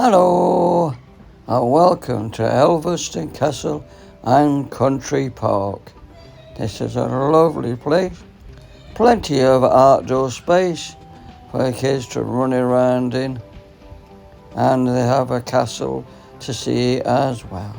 Hello and welcome to ELVERSTON Castle and Country Park. This is a lovely place, plenty of outdoor space for kids to run around in, and they have a castle to see as well.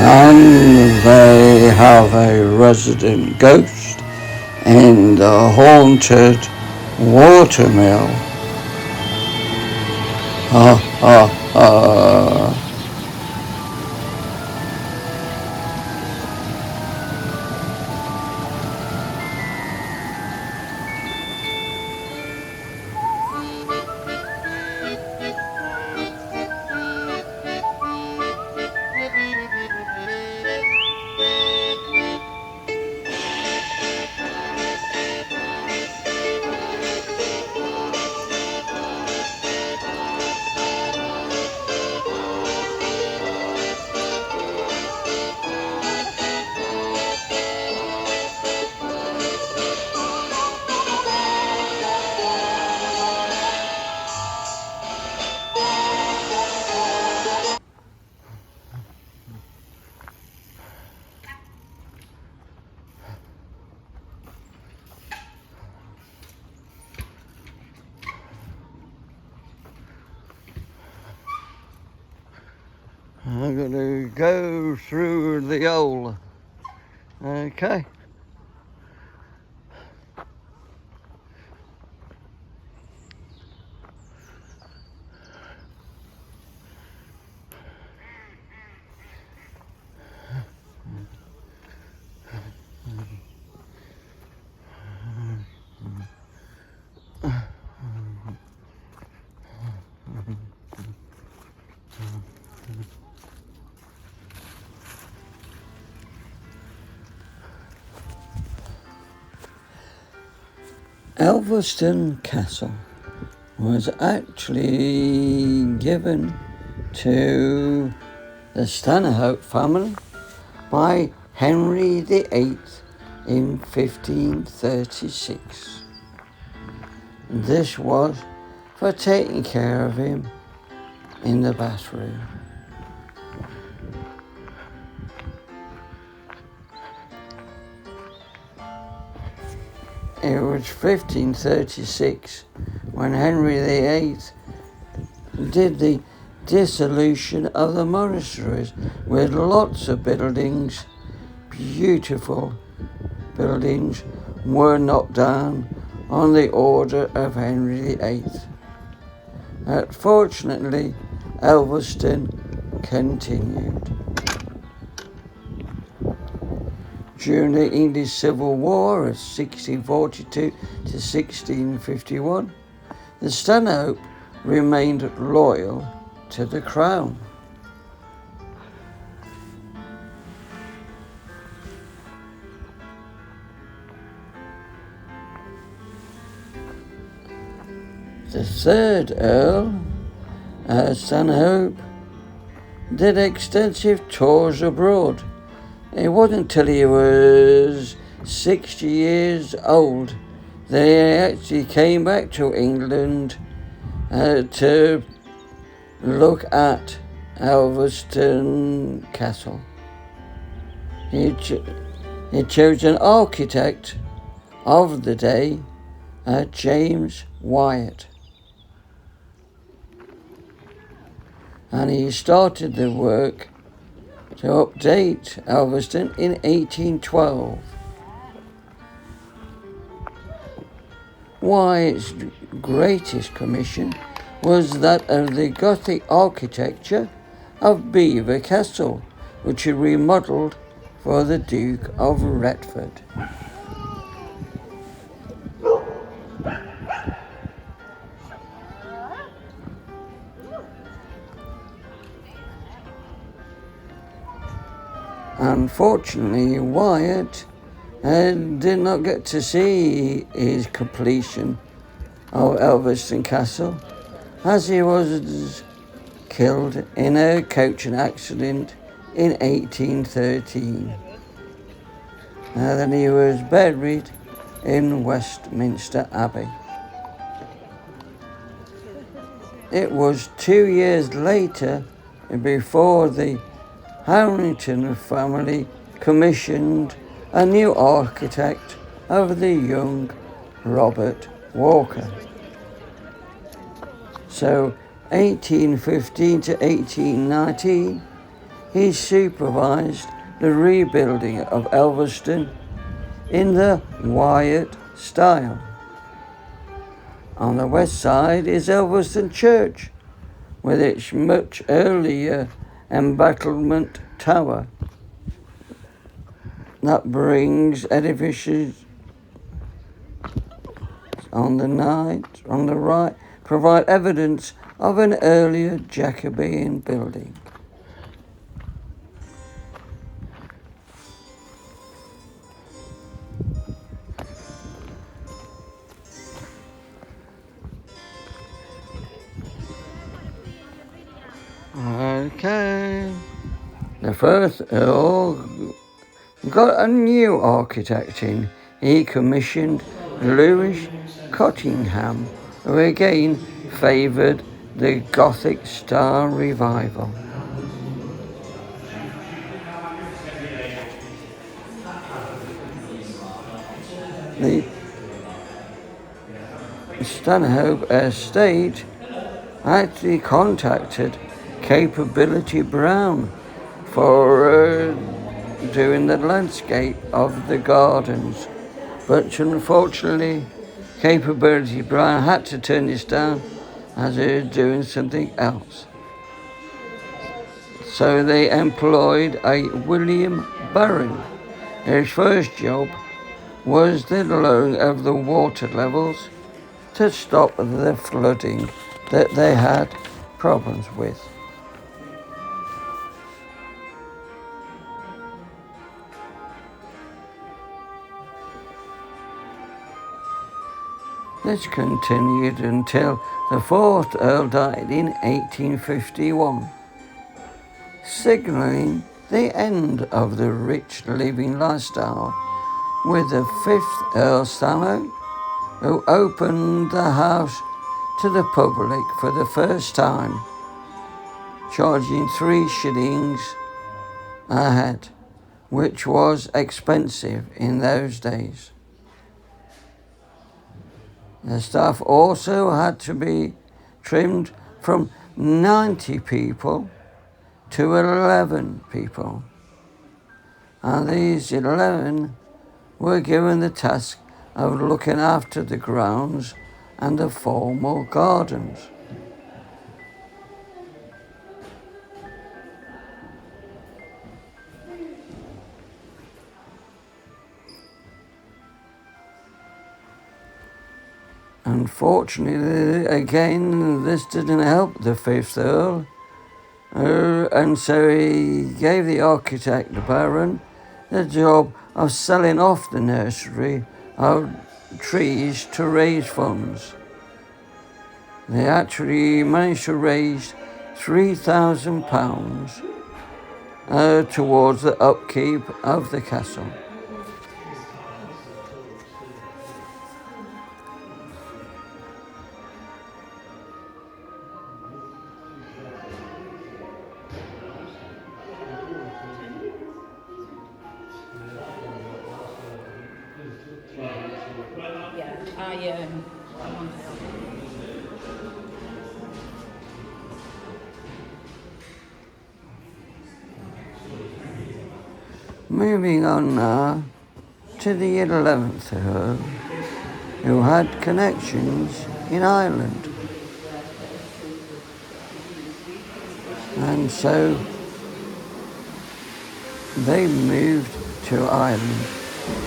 And they have a resident ghost in the haunted watermill. Ha ha ha. I'm going to go through the hole. Okay. ELVERSTON Castle was actually given to the Stanhope family by Henry VIII in 1536. This was for taking care of him in the bathroom. It was 1536 when Henry VIII did the dissolution of the monasteries with lots of buildings, beautiful buildings, were knocked down on the order of Henry VIII. Fortunately, ELVERSTON continued. During the English Civil War of 1642 to 1651, the Stanhope remained loyal to the Crown. The third Earl, Stanhope, did extensive tours abroad. It wasn't until he was 60 years old that he actually came back to England to look at ELVERSTON Castle. He chose an architect of the day, James Wyatt. And he started the work to update ELVERSTON in 1812. Wyatt's greatest commission was that of the Gothic architecture of Belvoir Castle, which he remodelled for the Duke of Retford. Unfortunately, Wyatt did not get to see his completion of ELVERSTON Castle, as he was killed in a coaching accident in 1813. And then he was buried in Westminster Abbey. It was 2 years later before the Harrington family commissioned a new architect of the young Robert Walker. So 1815 to 1819, he supervised the rebuilding of ELVERSTON in the Wyatt style. On the west side is ELVERSTON Church, with its much earlier embattlement tower that brings edifices on the right provide evidence of an earlier Jacobean building. Okay. The first Earl got a new architect in. He commissioned Louis Cottingham, who again favoured the Gothic style revival. The Stanhope estate actually contacted Capability Brown for doing the landscape of the gardens, but unfortunately Capability Brown had to turn this down as he was doing something else. So they employed a William Barron. His first job was the lowering of the water levels to stop the flooding that they had problems with. This continued until the fourth Earl died in 1851, signalling the end of the rich living lifestyle, with the fifth Earl Stanhope, who opened the house to the public for the first time, charging 3 shillings a head, which was expensive in those days. The staff also had to be trimmed from 90 people to 11 people, and these 11 were given the task of looking after the grounds and the formal gardens. Unfortunately, again, this didn't help the fifth Earl, and so he gave the architect, Baron, the job of selling off the nursery of trees to raise funds. They actually managed to raise £3,000 towards the upkeep of the castle. Moving on now to the 11th Earl, who had connections in Ireland. And so they moved to Ireland.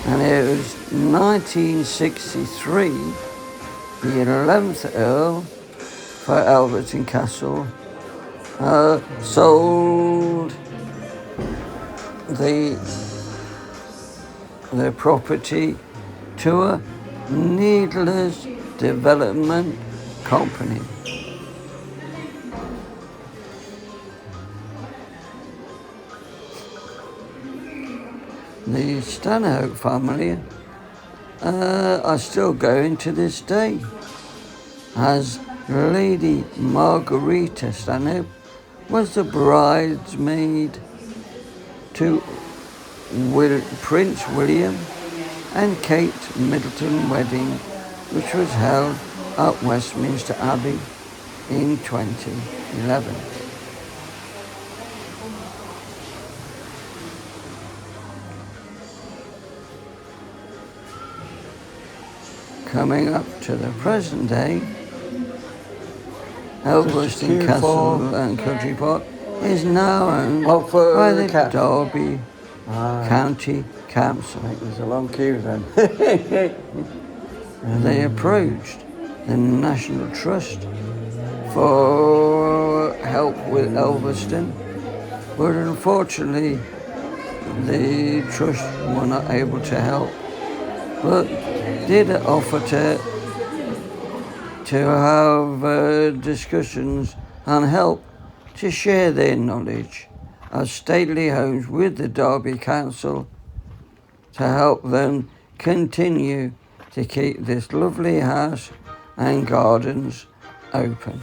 And it was 1963, the 11th Earl for ELVERSTON Castle sold the property to a needless development company. The Stanhope family are still going to this day, as Lady Margarita Stanhope was the bridesmaid to Prince William and Kate Middleton wedding, which was held at Westminster Abbey in 2011. Coming up to the present day, ELVERSTON Castle and Country Park is now owned by the Derby County Council. There's a long queue then. They approached the National Trust for help with ELVERSTON, but unfortunately the Trust were not able to help, but did offer to have discussions and help to share their knowledge of stately homes with the Derby Council to help them continue to keep this lovely house and gardens open.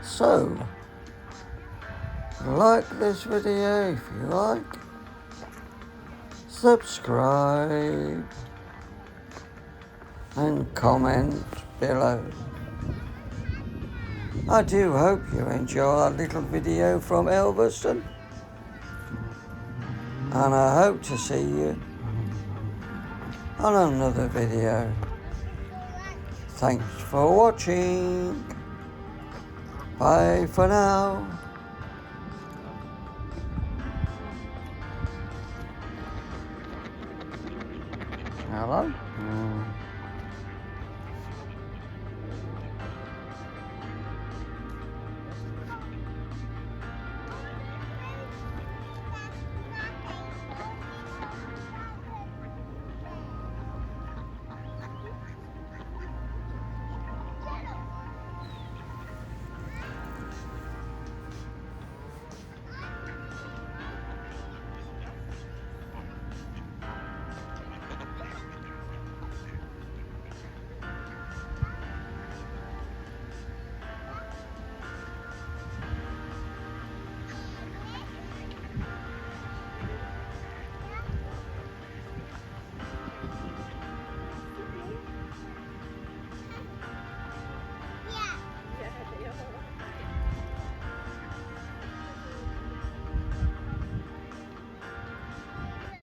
So, like this video if you like, subscribe and comment below. I do hope you enjoy that little video from ELVERSTON, and I hope to see you on another video. Thanks for watching. Bye for now. Hello?